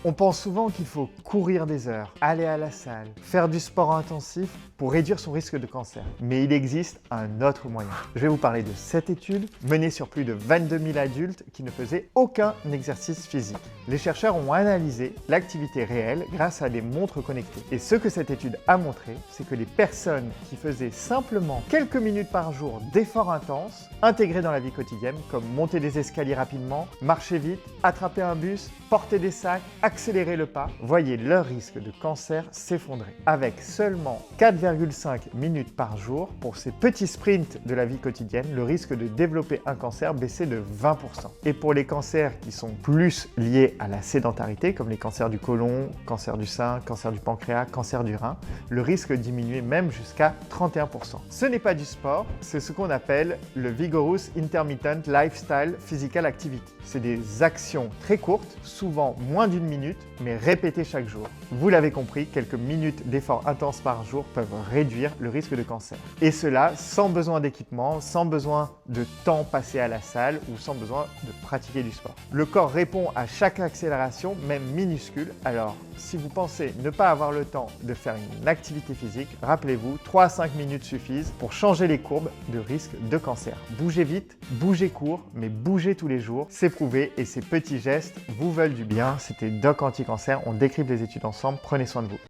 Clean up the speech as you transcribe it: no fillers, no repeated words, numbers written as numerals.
On pense souvent qu'il faut courir des heures, aller à la salle, faire du sport intensif pour réduire son risque de cancer. Mais il existe un autre moyen. Je vais vous parler de cette étude menée sur plus de 22 000 adultes qui ne faisaient aucun exercice physique. Les chercheurs ont analysé l'activité réelle grâce à des montres connectées. Et ce que cette étude a montré, c'est que les personnes qui faisaient simplement quelques minutes par jour d'efforts intenses, intégrés dans la vie quotidienne, comme monter des escaliers rapidement, marcher vite, attraper un bus, porter des sacs, accélérer le pas, voyaient leur risque de cancer s'effondrer. Avec seulement 4,5 minutes par jour pour ces petits sprints de la vie quotidienne, le risque de développer un cancer baissait de 20%. Et pour les cancers qui sont plus liés à la sédentarité, comme les cancers du côlon, cancer du sein, cancer du pancréas, cancer du rein, le risque diminuait même jusqu'à 31%. Ce n'est pas du sport, c'est ce qu'on appelle le Vigorous Intermittent Lifestyle Physical Activity. C'est des actions très courtes, souvent moins d'une minute, mais répétées chaque jour. Vous l'avez compris, quelques minutes d'efforts intenses par jour peuvent réduire le risque de cancer. Et cela sans besoin d'équipement, sans besoin de temps passé à la salle ou sans besoin de pratiquer du sport. Le corps répond à chaque accélération, même minuscule. Alors, si vous pensez ne pas avoir le temps de faire une activité physique, rappelez-vous, 3 à 5 minutes suffisent pour changer les courbes de risque de cancer. Bougez vite, bougez court, mais bougez tous les jours. C'est prouvé et ces petits gestes vous veulent du bien. C'était Doc Anti-Cancer. On décrypte les études ensemble. Prenez soin de vous.